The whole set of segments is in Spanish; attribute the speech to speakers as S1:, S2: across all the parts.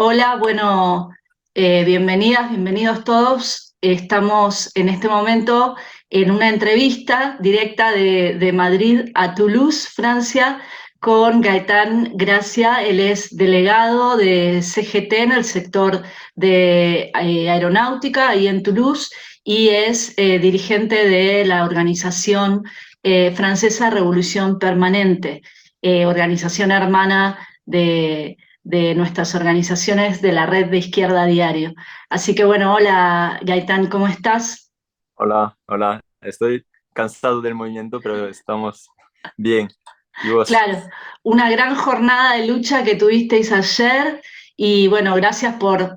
S1: Hola, bueno, bienvenidas, bienvenidos todos. Estamos en este momento en una entrevista directa de Madrid a Toulouse, Francia, con Gaitán Gracia. Él es delegado de CGT en el sector de aeronáutica ahí en Toulouse y es dirigente de la organización francesa Revolución Permanente, organización hermana de nuestras organizaciones de la red de Izquierda Diario. Así que bueno, hola Gaitán, ¿cómo estás?
S2: Hola, hola. Estoy cansado del movimiento, pero estamos bien. ¿Y vos?
S1: Claro, una gran jornada de lucha que tuvisteis ayer y bueno, gracias por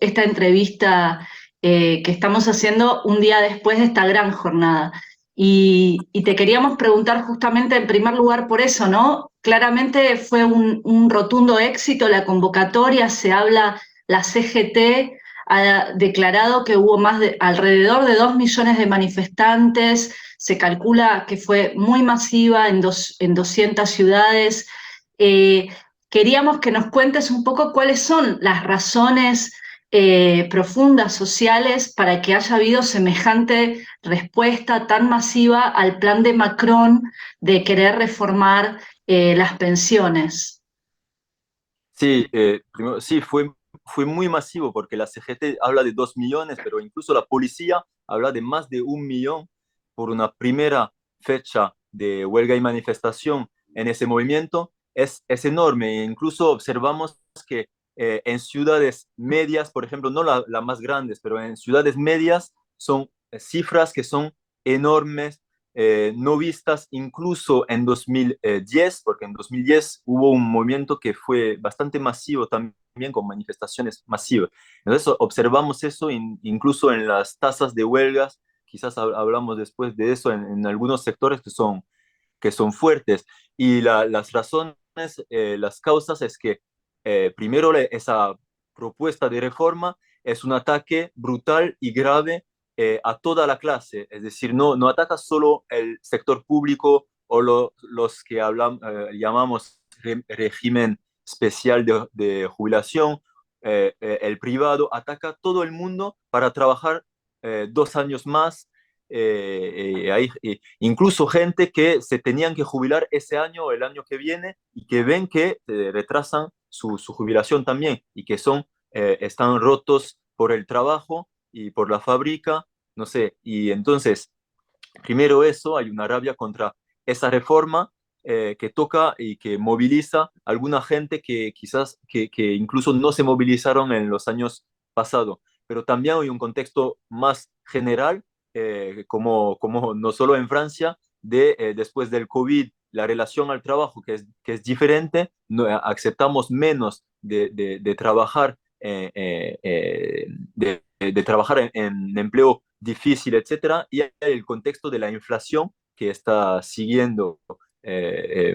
S1: esta entrevista que estamos haciendo un día después de esta gran jornada. Y te queríamos preguntar justamente en primer lugar por eso, ¿no? Claramente fue un rotundo éxito la convocatoria, se habla, la CGT ha declarado que hubo alrededor de 2 millones de manifestantes, se calcula que fue muy masiva en 200 ciudades. Eh, Queríamos que nos cuentes un poco cuáles son las razones profundas sociales para que haya habido semejante respuesta tan masiva al plan de Macron de querer reformar las pensiones.
S2: Sí, primero, sí, fue muy masivo porque la CGT habla de 2 millones, pero incluso la policía habla de más de 1 millón por una primera fecha de huelga y manifestación en ese movimiento. Es enorme. E incluso observamos que en ciudades medias, por ejemplo, no las más grandes, pero en ciudades medias son cifras que son enormes, no vistas incluso en 2010, porque en 2010 hubo un movimiento que fue bastante masivo también, con manifestaciones masivas. Entonces observamos eso incluso en las tasas de huelgas. Quizás hablamos después de eso en algunos sectores que son fuertes. Y las razones, las causas es que primero esa propuesta de reforma es un ataque brutal y grave a toda la clase, es decir, no ataca solo el sector público o los que llamamos régimen especial de jubilación. El privado ataca todo el mundo para trabajar 2 años más. Incluso gente que se tenían que jubilar ese año o el año que viene y que ven que retrasan su jubilación también y que están rotos por el trabajo y por la fábrica, no sé. Y entonces, primero eso, hay una rabia contra esa reforma que toca y que moviliza a alguna gente que quizás que incluso no se movilizaron en los años pasados. Pero también hay un contexto más general, como no solo en Francia, después del COVID, la relación al trabajo que es diferente. No, aceptamos menos de trabajar, de trabajar en empleo difícil, etcétera, y el contexto de la inflación que está siguiendo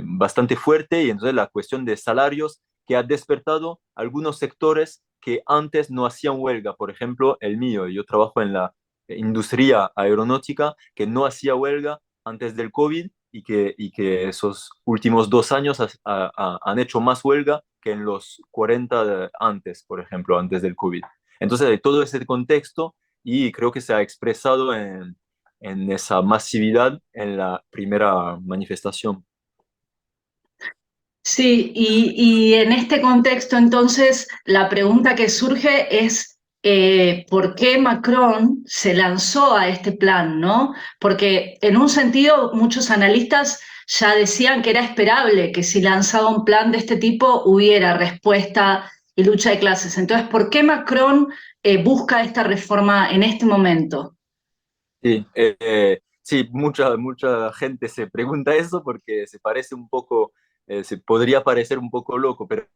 S2: bastante fuerte, y entonces la cuestión de salarios que ha despertado algunos sectores que antes no hacían huelga. Por ejemplo, el mío, yo trabajo en la industria aeronáutica, que no hacía huelga antes del COVID, y que esos últimos 2 años han hecho más huelga que en los 40 antes, por ejemplo, antes del COVID. Entonces, de todo ese contexto, y creo que se ha expresado en esa masividad en la primera manifestación.
S1: Sí, y en este contexto entonces la pregunta que surge es ¿por qué Macron se lanzó a este plan, ¿no? Porque en un sentido muchos analistas ya decían que era esperable que si lanzaba un plan de este tipo hubiera respuesta y lucha de clases. Entonces, ¿por qué Macron busca esta reforma en este momento?
S2: Sí, sí, mucha gente se pregunta eso porque se parece un poco, se podría parecer un poco loco, pero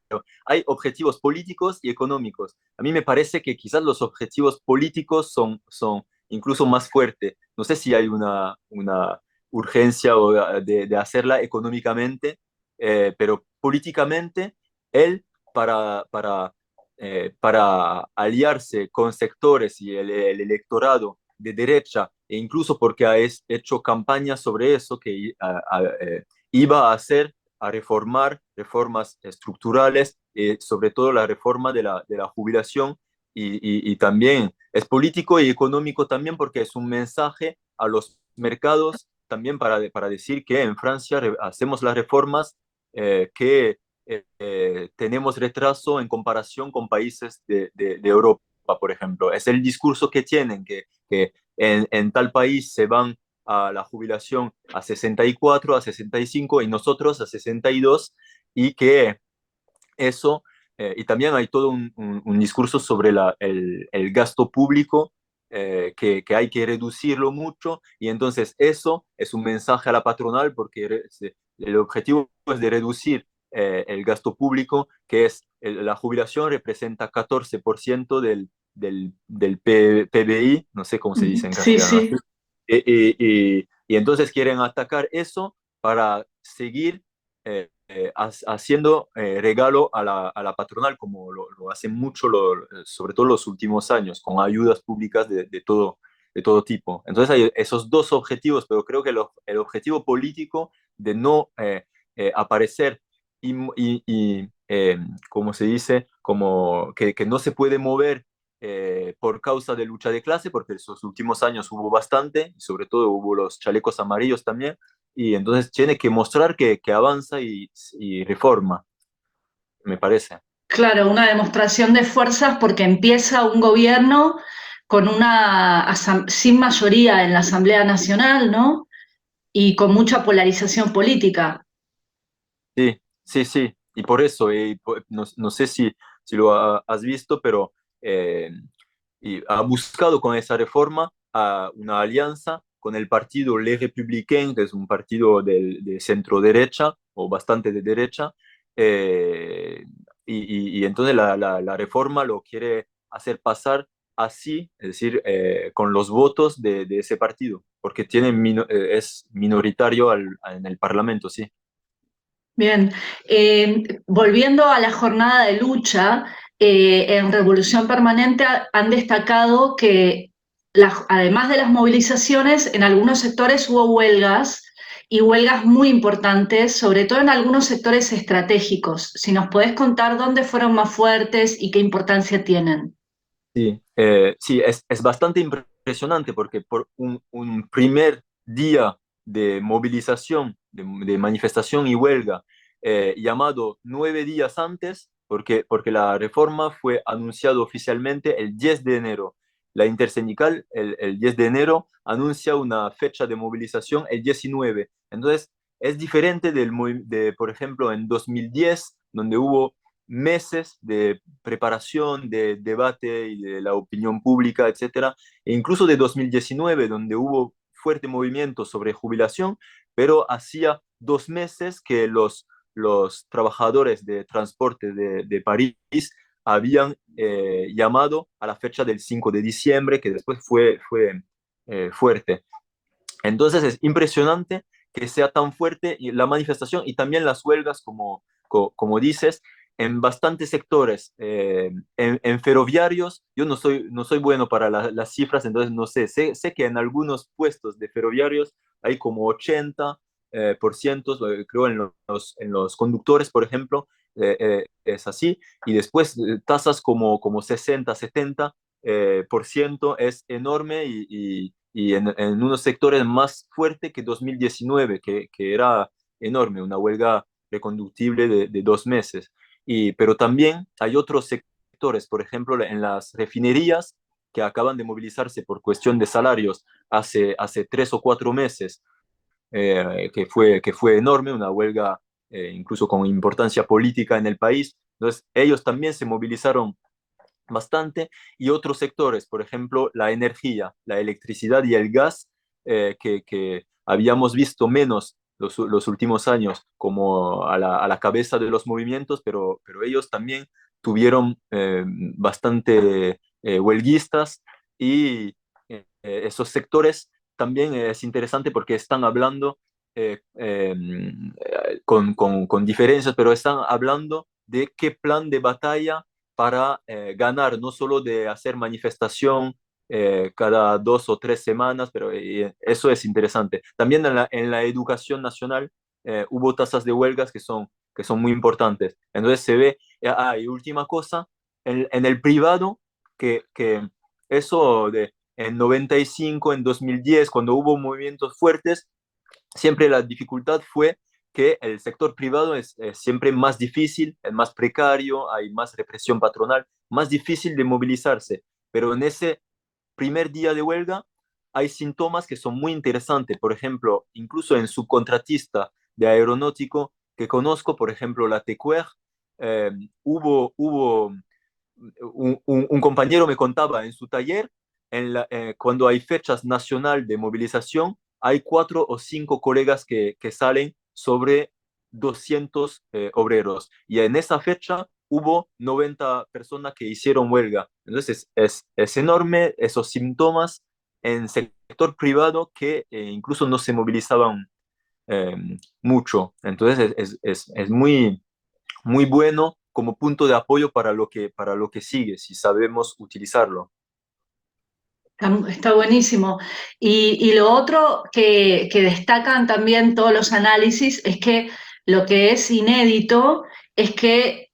S2: hay objetivos políticos y económicos. A mí me parece que quizás los objetivos políticos son incluso más fuertes. No sé si hay una urgencia de hacerla económicamente, pero políticamente, él para aliarse con sectores y el electorado de derecha, e incluso porque ha hecho campaña sobre eso, que iba a hacer a reformar reformas estructurales, sobre todo la reforma de la jubilación, y también es político y económico también porque es un mensaje a los mercados también para decir que en Francia hacemos las reformas que tenemos retraso en comparación con países de Europa, por ejemplo. Es el discurso que tienen, que en tal país se van a la jubilación a 64, a 65 y nosotros a 62, y que eso, y también hay todo un discurso sobre el gasto público, que hay que reducirlo mucho, y entonces eso es un mensaje a la patronal porque el objetivo es de reducir el gasto público, que es la jubilación representa 14% del PBI, no sé cómo se dice en
S1: Sí,
S2: castellano.
S1: sí.
S2: Y entonces quieren atacar eso para seguir haciendo regalo a la patronal, como lo hacen mucho, sobre todo los últimos años, con ayudas públicas de todo tipo. Entonces hay esos dos objetivos, pero creo que el objetivo político de no aparecer y como se dice, como que no se puede mover por causa de lucha de clase, porque esos últimos años hubo bastante, y sobre todo hubo los chalecos amarillos también, y entonces tiene que mostrar que avanza y reforma, me parece.
S1: Claro, una demostración de fuerzas porque empieza un gobierno con sin mayoría en la Asamblea Nacional, ¿no? Y con mucha polarización política.
S2: Sí, sí, sí, y por eso, no, no sé si lo has visto, pero eh, y ha buscado con esa reforma a una alianza con el partido Les Républicains, que es un partido de centro derecha o bastante de derecha, eh, y entonces la reforma lo quiere hacer pasar así, es decir, con los votos de ese partido, porque es minoritario en el Parlamento, sí.
S1: Bien, volviendo a la jornada de lucha, en Revolución Permanente han destacado que además de las movilizaciones, en algunos sectores hubo huelgas y huelgas muy importantes, sobre todo en algunos sectores estratégicos. Si nos podés contar dónde fueron más fuertes y qué importancia tienen.
S2: Sí, sí, es bastante impresionante porque por un primer día de movilización, de manifestación y huelga, llamado 9 días antes, porque la reforma fue anunciada oficialmente el 10 de enero. La intersindical el 10 de enero anuncia una fecha de movilización el 19. Entonces, es diferente por ejemplo, en 2010, donde hubo meses de preparación, de debate y de la opinión pública, etcétera, e incluso de 2019, donde hubo fuerte movimiento sobre jubilación, pero hacía 2 meses que los trabajadores de transporte de París habían llamado a la fecha del 5 de diciembre, que después fue fuerte. Entonces es impresionante que sea tan fuerte la manifestación y también las huelgas, como dices, en bastantes sectores. En ferroviarios, yo no soy bueno para las cifras, entonces no sé que en algunos puestos de ferroviarios hay como 80 por ciento, creo en los conductores, por ejemplo, es así, y después tasas como 60, 70 por ciento es enorme, y en unos sectores más fuerte que 2019, que era enorme, una huelga reconductible de 2 meses. Pero también hay otros sectores, por ejemplo, en las refinerías, que acaban de movilizarse por cuestión de salarios hace 3 o 4 meses, que fue enorme, una huelga incluso con importancia política en el país. Entonces, ellos también se movilizaron bastante, y otros sectores, por ejemplo, la energía, la electricidad y el gas, que habíamos visto menos los últimos años como a la cabeza de los movimientos, pero ellos también tuvieron bastante huelguistas, y esos sectores también es interesante porque están hablando con diferencias, pero están hablando de qué plan de batalla para ganar, no solo de hacer manifestación cada 2 o 3 semanas, pero eso es interesante. También en la educación nacional hubo tasas de huelgas que son muy importantes. Entonces se ve, y última cosa, en el privado, que eso de en 95, en 2010, cuando hubo movimientos fuertes, siempre la dificultad fue que el sector privado es siempre más difícil, es más precario, hay más represión patronal, más difícil de movilizarse. Pero en ese primer día de huelga hay síntomas que son muy interesantes. Por ejemplo, incluso en subcontratista de aeronáutico que conozco, por ejemplo, la TECUER, eh, hubo un compañero me contaba en su taller, cuando hay fechas nacional de movilización, hay 4 o 5 colegas que salen sobre 200 obreros. Y en esa fecha hubo 90 personas que hicieron huelga. Entonces es enorme esos síntomas en sector privado que incluso no se movilizaban eh, mucho. Entonces es muy, muy bueno como punto de apoyo para lo que sigue, si sabemos utilizarlo.
S1: Está buenísimo. Y lo otro que destacan también todos los análisis es que lo que es inédito es que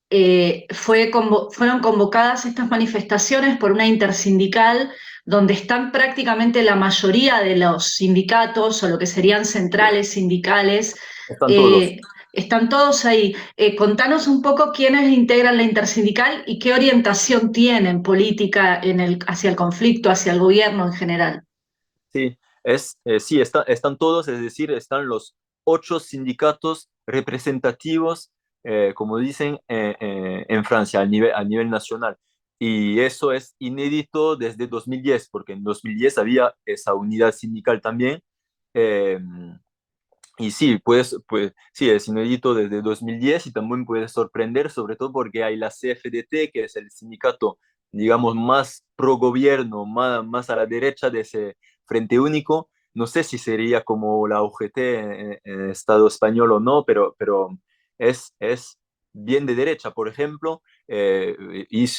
S1: fueron convocadas estas manifestaciones por una intersindical donde están prácticamente la mayoría de los sindicatos o lo que serían centrales sindicales.
S2: Están todos.
S1: eh, Están todos ahí. Contanos un poco quiénes integran la intersindical y qué orientación tienen política hacia el conflicto, hacia el gobierno en general.
S2: Sí, están todos, es decir, están los 8 sindicatos representativos, como dicen, en Francia, a nivel nacional. Y eso es inédito desde 2010, porque en 2010 había esa unidad sindical también. eh, Y sí, pues, sí, es inédito desde 2010 y también puede sorprender, sobre todo porque hay la CFDT, que es el sindicato, digamos, más pro gobierno, más a la derecha de ese Frente Único. No sé si sería como la UGT en el Estado español o no, pero es bien de derecha. Por ejemplo,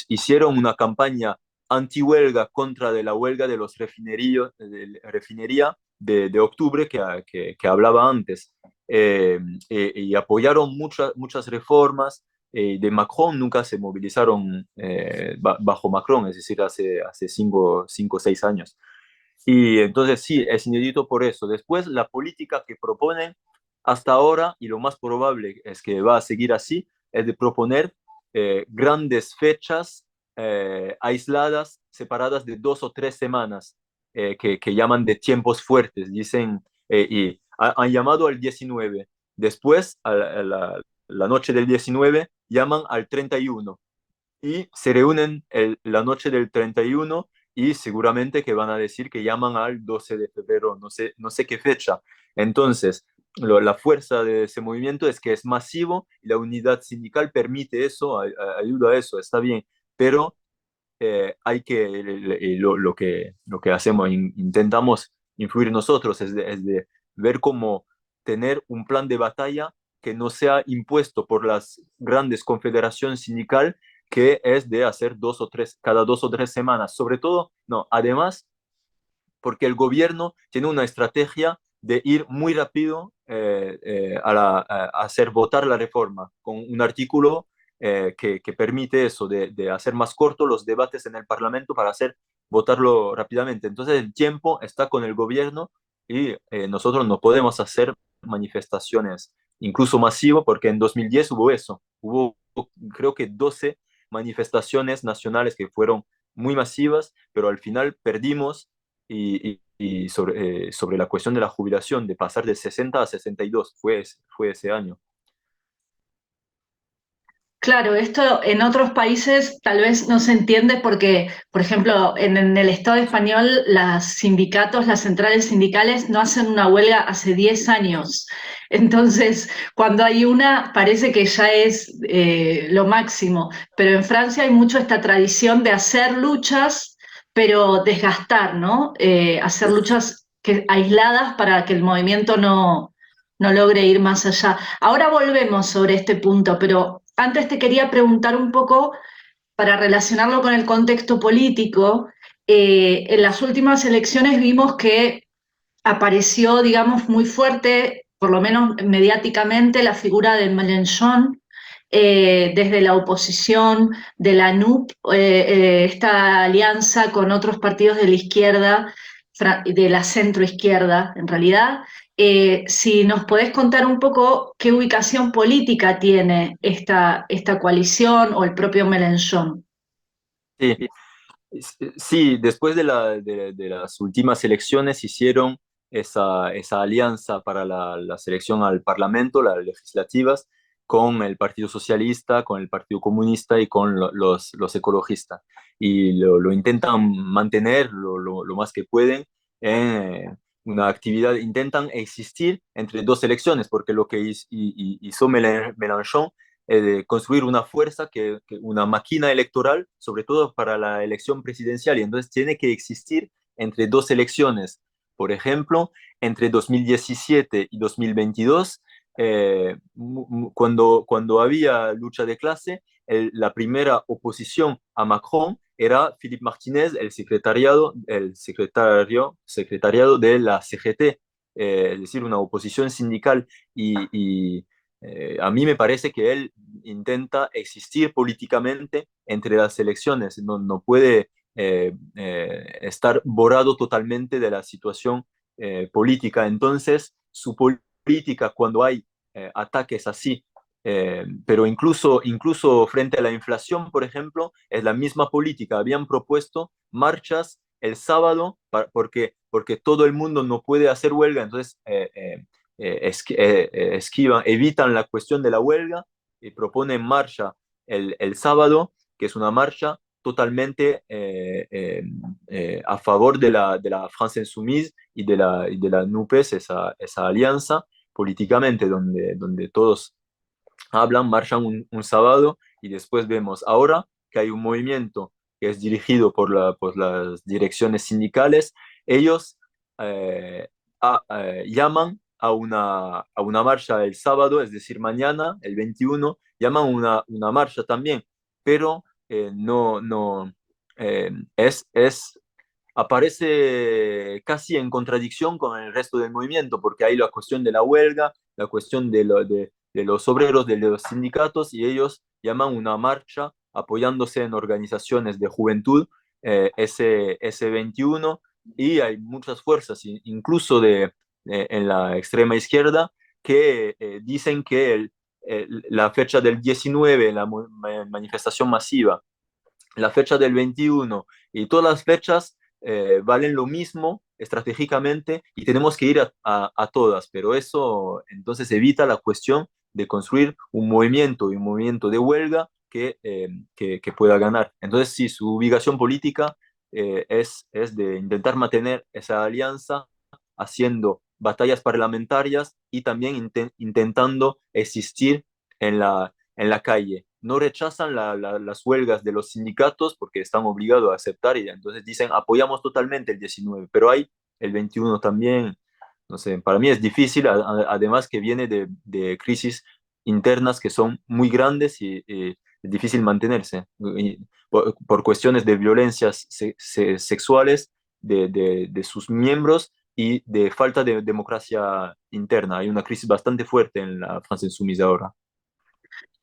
S2: hicieron una campaña anti-huelga contra de la huelga de los refinería de octubre que hablaba antes. Y apoyaron muchas reformas. De Macron nunca se movilizaron bajo Macron, es decir, hace 5 o 6 años. Y entonces sí, es inédito por eso. Después, la política que proponen hasta ahora, y lo más probable es que va a seguir así, es de proponer grandes fechas aisladas, separadas de 2 o 3 semanas, que llaman de tiempos fuertes, dicen, y han llamado al 19. Después, la noche del 19, llaman al 31 y se reúnen la noche del 31 y seguramente que van a decir que llaman al 12 de febrero, no sé qué fecha. Entonces, la fuerza de ese movimiento es que es masivo y la unidad sindical permite eso, ayuda a eso, está bien, pero hay que, lo que hacemos, intentamos influir nosotros, es de ver cómo tener un plan de batalla que no sea impuesto por las grandes confederaciones sindicales, que es de hacer cada 2 o 3 semanas. Sobre todo, no, además, porque el gobierno tiene una estrategia de ir muy rápido a hacer votar la reforma con un artículo que permite eso, de hacer más cortos los debates en el Parlamento para hacer votarlo rápidamente. Entonces el tiempo está con el gobierno y nosotros no podemos hacer manifestaciones incluso masivas porque en 2010 hubo eso, hubo creo que 12 manifestaciones nacionales que fueron muy masivas, pero al final perdimos y sobre la cuestión de la jubilación, de pasar de 60 a 62, fue ese año.
S1: Claro, esto en otros países tal vez no se entiende porque, por ejemplo, en el Estado español, los sindicatos, las centrales sindicales no hacen una huelga hace 10 años. Entonces, cuando hay una, parece que ya es lo máximo. Pero en Francia hay mucho esta tradición de hacer luchas, pero desgastar, ¿no? Hacer luchas aisladas para que el movimiento no logre ir más allá. Ahora volvemos sobre este punto, pero antes te quería preguntar un poco, para relacionarlo con el contexto político, en las últimas elecciones vimos que apareció, digamos, muy fuerte por lo menos mediáticamente, la figura de Mélenchon desde la oposición, de la NUP, esta alianza con otros partidos de la izquierda, de la centroizquierda, en realidad. Si nos podés contar un poco qué ubicación política tiene esta coalición o el propio Mélenchon.
S2: Sí, sí, después de las últimas elecciones hicieron esa alianza para la selección al Parlamento, las legislativas, con el Partido Socialista, con el Partido Comunista y con los ecologistas. Y lo intentan mantener lo más que pueden en una actividad, intentan existir entre dos elecciones, porque lo que hizo Mélenchon de construir una fuerza, una máquina electoral, sobre todo para la elección presidencial, y entonces tiene que existir entre dos elecciones. Por ejemplo, entre 2017 y 2022, cuando había lucha de clase, la primera oposición a Macron era Philippe Martinez, el secretariado de la CGT, es decir, una oposición sindical y a mí me parece que él intenta existir políticamente entre las elecciones, no puede estar borrado totalmente de la situación política. Entonces, su política cuando hay ataques así, pero incluso frente a la inflación, por ejemplo, es la misma política. Habían propuesto marchas el sábado porque todo el mundo no puede hacer huelga, entonces evitan la cuestión de la huelga y proponen marcha el sábado, que es una marcha totalmente a favor de la France Insoumise y de la NUPES, esa alianza políticamente donde todos hablan, marchan un sábado y después vemos ahora que hay un movimiento que es dirigido por las direcciones sindicales. Ellos eh, llaman a una marcha el sábado, es decir, mañana, el 21, llaman una marcha también, pero no, aparece casi en contradicción con el resto del movimiento, porque hay la cuestión de la huelga, la cuestión de los obreros, de los sindicatos, y ellos llaman una marcha apoyándose en organizaciones de juventud, ese 21, y hay muchas fuerzas, incluso en la extrema izquierda, que dicen que la fecha del 19, la manifestación masiva, la fecha del 21 y todas las fechas valen lo mismo estratégicamente y tenemos que ir a todas, pero eso entonces evita la cuestión de construir un movimiento y un movimiento de huelga que pueda ganar. Entonces, sí, su ubicación política es de intentar mantener esa alianza haciendo batallas parlamentarias y también intentando existir en la calle. No rechazan las huelgas de los sindicatos porque están obligados a aceptar y entonces dicen apoyamos totalmente el 19, pero hay el 21 también. No sé, para mí es difícil, además que viene de crisis internas que son muy grandes y es difícil mantenerse por cuestiones de violencias sexuales de sus miembros y de falta de democracia interna. Hay una crisis bastante fuerte en la Francia Insoumise ahora.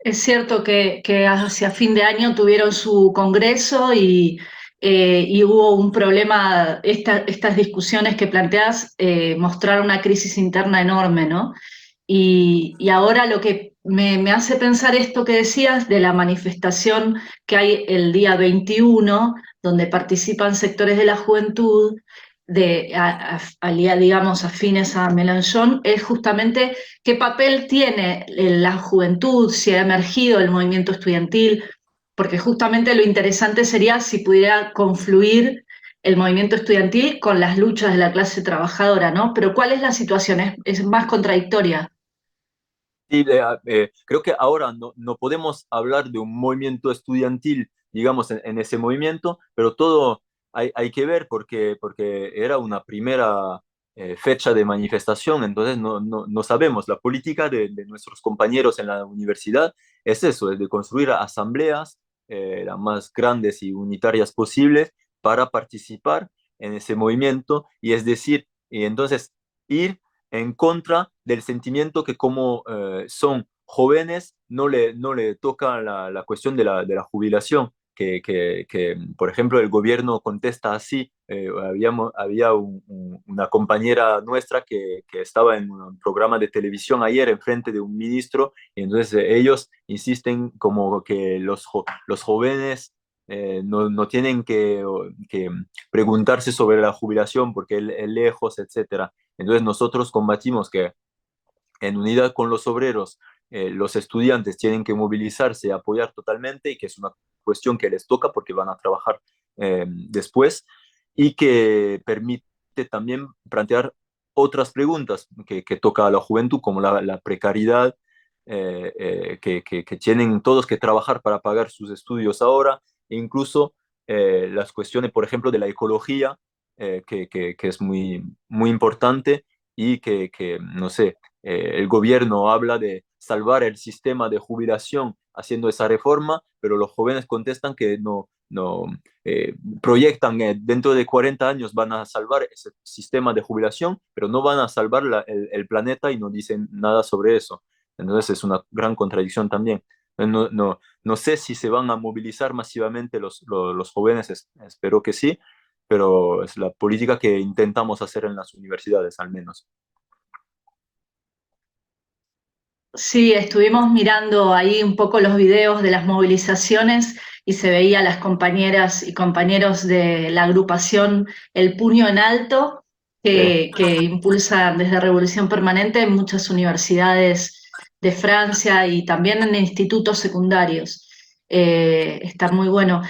S1: Es cierto que hacia fin de año tuvieron su congreso y hubo un problema, estas discusiones que planteas mostraron una crisis interna enorme, ¿no? Y ahora lo que me hace pensar esto que decías de la manifestación que hay el día 21, donde participan sectores de la juventud, digamos, afines a Mélenchon, es justamente qué papel tiene la juventud, si ha emergido el movimiento estudiantil, porque justamente lo interesante sería si pudiera confluir el movimiento estudiantil con las luchas de la clase trabajadora, ¿no? Pero ¿cuál es la situación? Es más contradictoria.
S2: Sí, creo que ahora no podemos hablar de un movimiento estudiantil, digamos, en ese movimiento, pero todo hay que ver porque era una primera fecha de manifestación, entonces no sabemos. La política de nuestros compañeros en la universidad es eso, es de construir asambleas las más grandes y unitarias posibles para participar en ese movimiento y es decir, y entonces ir en contra del sentimiento que como son jóvenes no le toca la cuestión de la jubilación, por ejemplo, el gobierno contesta así. Había una compañera nuestra que estaba en un programa de televisión ayer en frente de un ministro, y entonces ellos insisten como que los jóvenes no tienen que preguntarse sobre la jubilación porque es lejos, etcétera. Entonces nosotros combatimos que en unidad con los obreros, los estudiantes tienen que movilizarse y apoyar totalmente, y que es una cuestión que les toca porque van a trabajar después, y que permite también plantear otras preguntas que toca a la juventud, como la precariedad, que tienen todos que trabajar para pagar sus estudios ahora, e incluso las cuestiones, por ejemplo, de la ecología, que es muy importante, y no sé, el gobierno habla de salvar el sistema de jubilación haciendo esa reforma, pero los jóvenes contestan que no proyectan dentro de 40 años van a salvar ese sistema de jubilación, pero no van a salvar el planeta, y no dicen nada sobre eso. Entonces es una gran contradicción también. No sé si se van a movilizar masivamente los jóvenes, espero que sí, pero es la política que intentamos hacer en las universidades, al menos.
S1: Sí, estuvimos mirando ahí un poco los videos de las movilizaciones y se veía a las compañeras y compañeros de la agrupación El Puño en Alto,
S2: Sí,
S1: que impulsan desde Revolución Permanente en muchas universidades de Francia y también en institutos secundarios. Está muy bueno.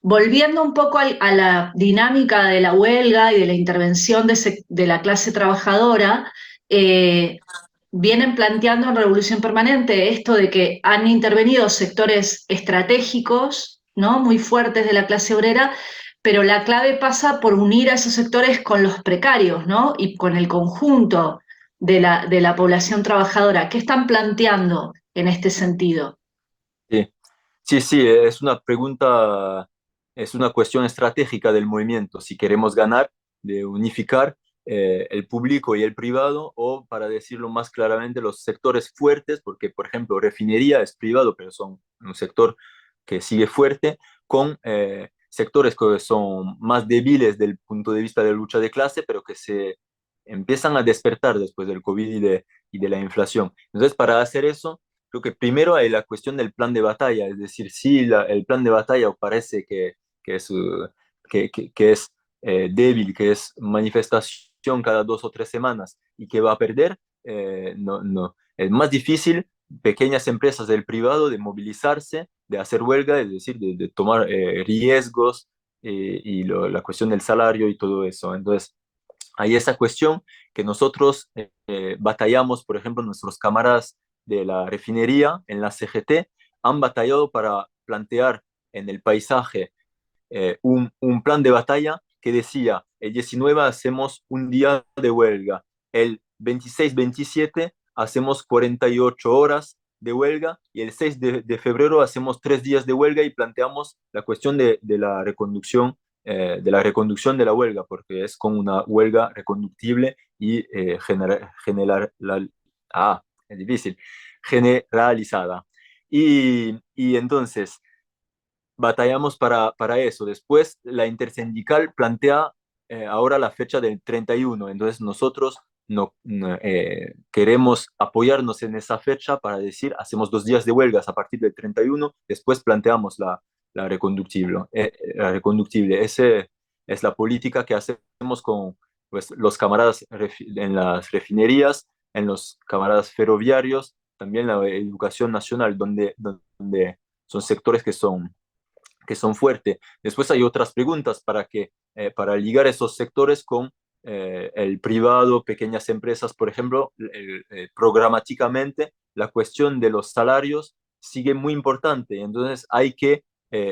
S1: Volviendo un poco a la dinámica de la huelga y de la intervención de la clase trabajadora, vienen planteando en Revolución Permanente esto de que han intervenido sectores estratégicos, ¿no? Muy fuertes de la clase obrera, pero la clave pasa por unir a esos sectores con los precarios, ¿no? Y con el conjunto de la población trabajadora. ¿Qué están planteando en este sentido?
S2: sí. Sí, sí, es una pregunta, es una cuestión estratégica del movimiento, si queremos ganar, de unificar el público y el privado, o, para decirlo más claramente, los sectores fuertes, porque, por ejemplo, refinería es privado, pero son un sector que sigue fuerte, con sectores que son más débiles del punto de vista de la lucha de clase, pero que se empiezan a despertar después del COVID y de la inflación. Entonces, para hacer eso, creo que primero hay la cuestión del plan de batalla, es decir, si el plan de batalla parece que es, que es débil, que es manifestación cada 2 o 3 semanas y que va a perder, no. Es más difícil pequeñas empresas del privado de movilizarse, de hacer huelga, es decir, de tomar riesgos, y la cuestión del salario y todo eso. Entonces, hay esa cuestión que nosotros batallamos. Por ejemplo, nuestros camaradas de la refinería en la CGT han batallado para plantear en el paisaje un plan de batalla que decía: el 19 hacemos un día de huelga, el 26-27 hacemos 48 horas de huelga, y el 6 de febrero hacemos 3 días de huelga, y planteamos la cuestión de la reconducción de la huelga, porque es como una huelga reconductible y es difícil, generalizada. Y entonces batallamos para eso. Después la intersindical plantea ahora la fecha del 31. Entonces nosotros no queremos apoyarnos en esa fecha para decir: hacemos 2 días de huelgas a partir del 31, después planteamos la reconductible. La reconductible. Esa es la política que hacemos con, pues, los camaradas en las refinerías, en los camaradas ferroviarios, también la educación nacional, donde son sectores que son fuertes. Después hay otras preguntas para ligar esos sectores con el privado, pequeñas empresas, por ejemplo. Programáticamente la cuestión de los salarios sigue muy importante, entonces hay que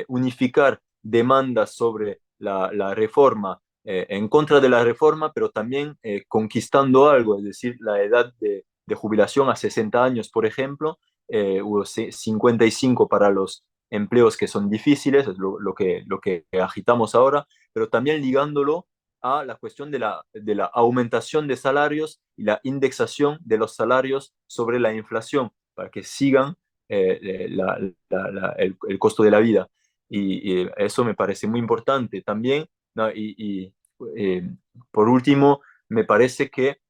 S2: unificar demandas sobre la reforma, en contra de la reforma, pero también conquistando algo, es decir, la edad de jubilación a 60 años, por ejemplo, o 55 para los empleos que son difíciles, es lo que agitamos ahora, pero también ligándolo a la cuestión de la aumentación de salarios y la indexación de los salarios sobre la inflación, para que sigan el costo de la vida. Y eso me parece muy importante también, ¿no? Eh, por último, me parece que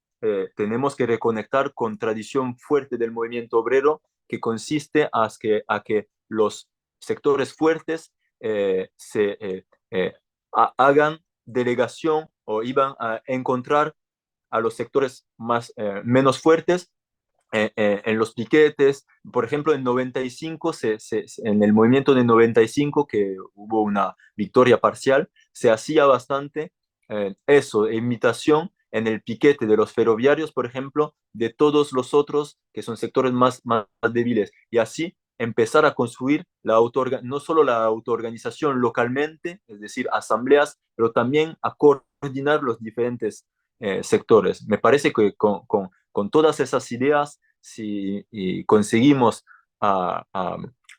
S2: tenemos que reconectar con tradición fuerte del movimiento obrero, que consiste a que los sectores fuertes hagan delegación o iban a encontrar a los sectores menos fuertes en los piquetes. Por ejemplo, en 95, en el movimiento de 95, que hubo una victoria parcial, se hacía bastante eso, imitación en el piquete de los ferroviarios, por ejemplo, de todos los otros que son sectores más débiles. Y así empezar a construir no solo la autoorganización localmente, es decir, asambleas, pero también a coordinar los diferentes sectores. Me parece que con todas esas ideas, si y conseguimos a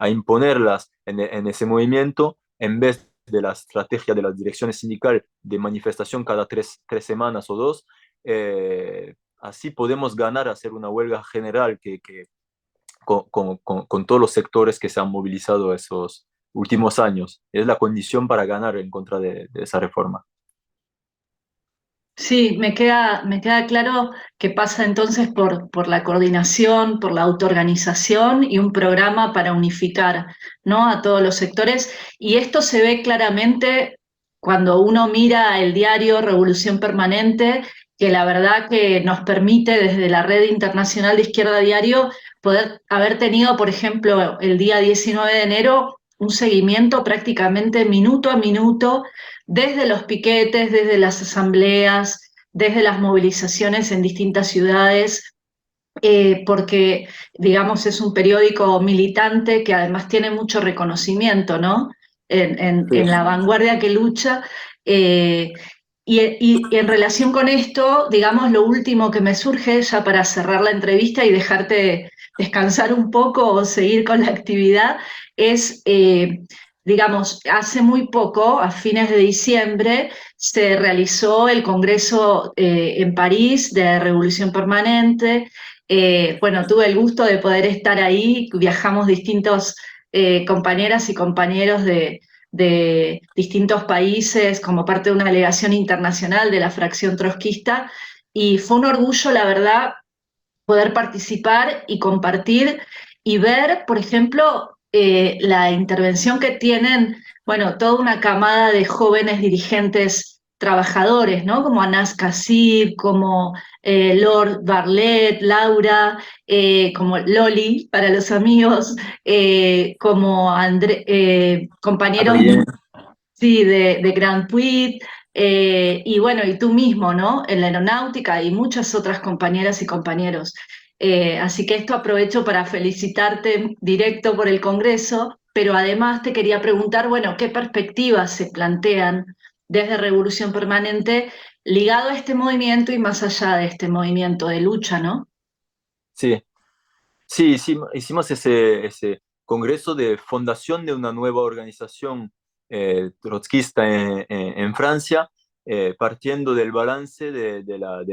S2: imponerlas en ese movimiento, en vez de la estrategia de las direcciones sindicales de manifestación cada tres semanas o dos, así podemos ganar a hacer una huelga general con todos los sectores que se han movilizado esos últimos años. Es la condición para ganar en contra de esa reforma.
S1: Sí, me queda claro que pasa entonces por la coordinación, por la autoorganización y un programa para unificar, ¿no? A todos los sectores. Y esto se ve claramente cuando uno mira el diario Revolución Permanente, que la verdad que nos permite desde la Red Internacional de Izquierda Diario poder haber tenido, por ejemplo, el día 19 de enero, un seguimiento prácticamente minuto a minuto desde los piquetes, desde las asambleas, desde las movilizaciones en distintas ciudades, porque, digamos, es un periódico militante que además tiene mucho reconocimiento, ¿no?
S2: Sí,
S1: En la vanguardia que lucha. eh, y en relación con esto, digamos, lo último que me surge ya para cerrar la entrevista y dejarte descansar un poco o seguir con la actividad es, digamos, hace muy poco, a fines de diciembre, se realizó el Congreso en París de Revolución Permanente. Bueno, tuve el gusto de poder estar ahí, viajamos distintos compañeras y compañeros de distintos países como parte de una delegación internacional de la fracción trotskista y fue un orgullo, la verdad, poder participar y compartir y ver, por ejemplo, la intervención que tienen, bueno, toda una camada de jóvenes dirigentes trabajadores, ¿no? Como Anas Kassib, como Lord Bartlett, Laura, como Loli para los amigos, como compañeros
S2: Adrián.
S1: sí, de Grand Puit, y bueno, y tú mismo, ¿no? En la aeronáutica y muchas otras compañeras y compañeros. Así que esto aprovecho para felicitarte directo por el Congreso, pero además te quería preguntar, bueno, ¿qué perspectivas se plantean desde Revolución Permanente ligado a este movimiento y más allá de este movimiento de lucha, ¿no?
S2: Sí, sí, hicimos ese congreso de fundación de una nueva organización trotskista en Francia, partiendo del balance de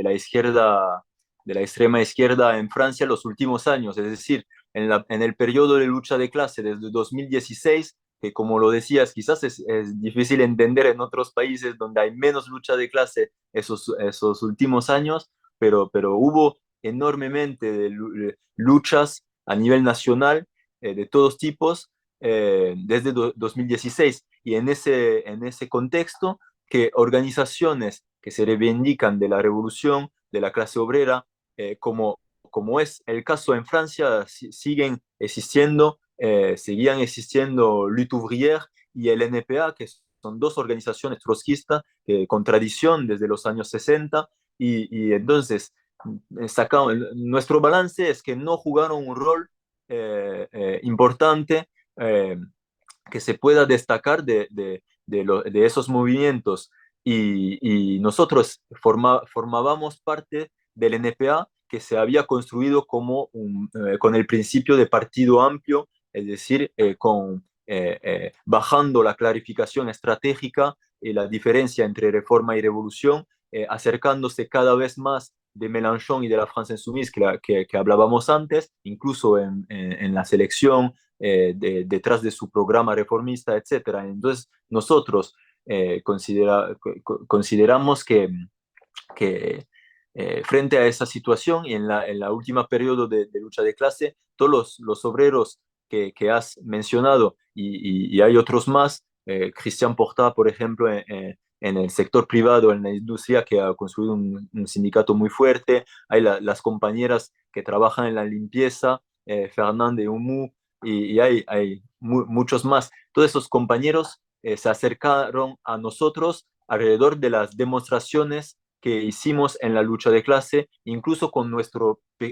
S2: la izquierda, de la extrema izquierda en Francia en los últimos años, es decir, en el periodo de lucha de clase desde 2016, que como lo decías, quizás es difícil entender en otros países donde hay menos lucha de clase esos últimos años, pero hubo enormemente de luchas a nivel nacional de todos tipos desde 2016. Y en ese contexto, que organizaciones que se reivindican de la revolución, de la clase obrera, como es el caso en Francia, seguían existiendo Lutte Ouvrière y el NPA, que son dos organizaciones trotskistas con tradición desde los años 60, y entonces nuestro balance es que no jugaron un rol importante eh, que se pueda destacar de esos movimientos. Y nosotros formábamos parte del NPA, que se había construido con el principio de partido amplio, es decir, bajando la clarificación estratégica la diferencia entre reforma y revolución, acercándose cada vez más de Mélenchon y de la France Insoumise que hablábamos antes, incluso en la selección, detrás de su programa reformista, etcétera. Entonces, nosotros consideramos que frente a esa situación y en la última periodo de lucha de clase, todos los obreros has mencionado y hay otros más, Christian Porta, por ejemplo, en el sector privado, en la industria, que ha construido un sindicato muy fuerte, hay las compañeras que trabajan en la limpieza, Fernande Humu, y hay muchos más. Todos esos compañeros se acercaron a nosotros alrededor de las demostraciones que hicimos en la lucha de clase, incluso con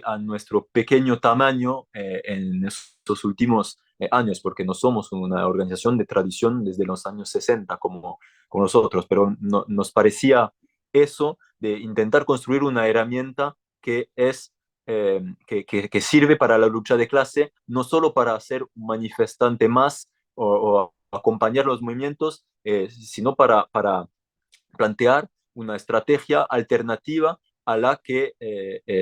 S2: a nuestro pequeño tamaño en estos últimos años, porque no somos una organización de tradición desde los años 60 como nosotros, pero nos parecía eso de intentar construir una herramienta que es que sirve para la lucha de clase, no solo para ser un manifestante más o acompañar los movimientos, sino para plantear una estrategia alternativa a la que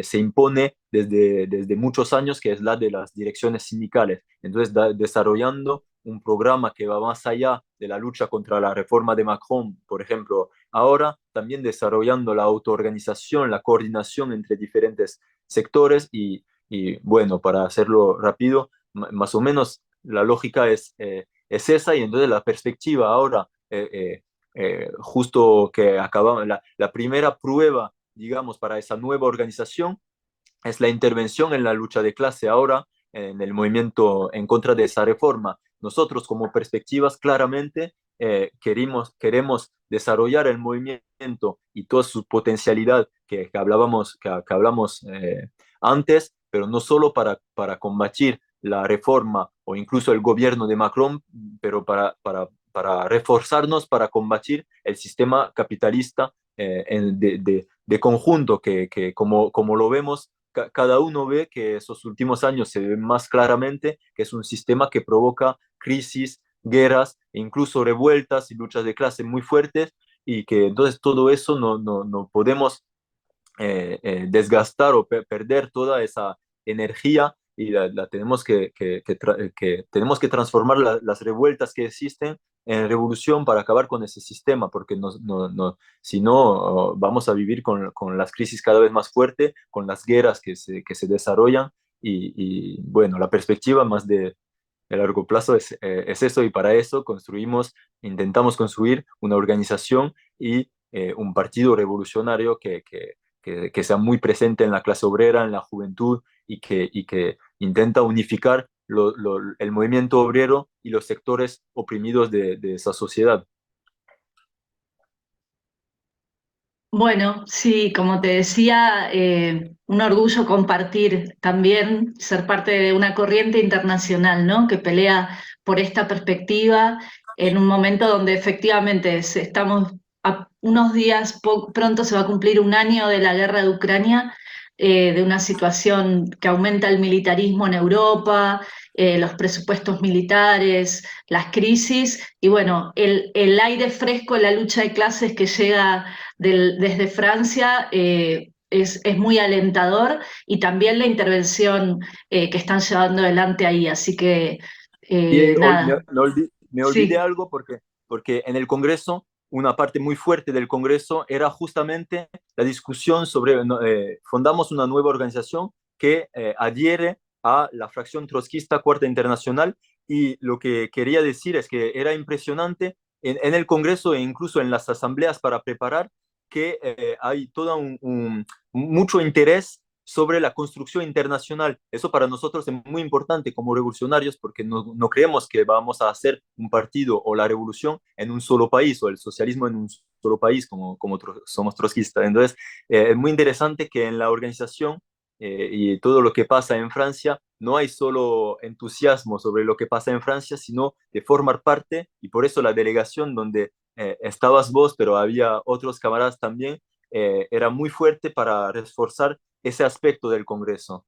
S2: se impone desde muchos años, que es la de las direcciones sindicales. Entonces, desarrollando un programa que va más allá de la lucha contra la reforma de Macron, por ejemplo, ahora también desarrollando la autoorganización, la coordinación entre diferentes sectores y bueno, para hacerlo rápido, más o menos la lógica es esa y entonces la perspectiva ahora justo que acabamos, la primera prueba, digamos, para esa nueva organización es la intervención en la lucha de clase ahora en el movimiento en contra de esa reforma. Nosotros como perspectivas claramente queremos desarrollar el movimiento y toda su potencialidad que hablamos antes, pero no solo para combatir la reforma o incluso el gobierno de Macron, pero para reforzarnos, para combatir el sistema capitalista de conjunto, que como lo vemos, cada uno ve que esos últimos años se ve más claramente que es un sistema que provoca crisis, guerras, e incluso revueltas y luchas de clase muy fuertes y que entonces todo eso no podemos desgastar o perder toda esa energía y la tenemos tenemos que transformar las revueltas que existen en revolución para acabar con ese sistema, porque si no, vamos a vivir con las crisis cada vez más fuertes, con las guerras que se desarrollan bueno, la perspectiva más de largo plazo es eso y para eso intentamos construir una organización y un partido revolucionario que sea muy presente en la clase obrera, en la juventud y que intenta unificar el movimiento obrero y los sectores oprimidos de esa sociedad.
S1: Bueno, sí, como te decía, un orgullo compartir también, ser parte de una corriente internacional, ¿no? Que pelea por esta perspectiva en un momento donde efectivamente estamos a unos días, pronto se va a cumplir un año de la guerra de Ucrania, de una situación que aumenta el militarismo en Europa, los presupuestos militares, las crisis, y bueno, el aire fresco, la lucha de clases que llega desde Francia es muy alentador y también la intervención que están llevando adelante ahí. Así que
S2: Y
S1: nada,
S2: me olvidé
S1: sí.
S2: algo porque en el Congreso, una parte muy fuerte del Congreso era justamente la discusión sobre, no, fundamos una nueva organización que adhiere a la fracción trotskista Cuarta Internacional y lo que quería decir es que era impresionante en el Congreso e incluso en las asambleas para preparar que hay todo mucho interés sobre la construcción internacional. Eso para nosotros es muy importante como revolucionarios porque no creemos que vamos a hacer un partido o la revolución en un solo país o el socialismo en un solo país como somos trotskistas. Entonces, es muy interesante que en la organización y todo lo que pasa en Francia, no hay solo entusiasmo sobre lo que pasa en Francia, sino de formar parte y por eso la delegación donde estabas vos, pero había otros camaradas también, era muy fuerte para reforzar ese aspecto del Congreso.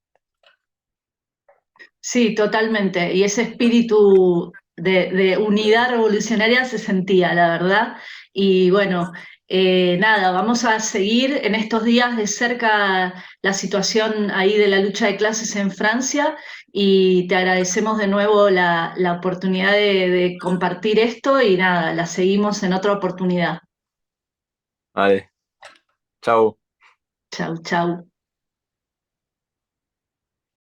S1: Sí, totalmente. Y ese espíritu de unidad revolucionaria se sentía, la verdad. Y bueno, nada, vamos a seguir en estos días de cerca la situación ahí de la lucha de clases en Francia y te agradecemos de nuevo la oportunidad de compartir esto y nada, la seguimos en otra oportunidad.
S2: Vale, chao.
S1: Chau, chau.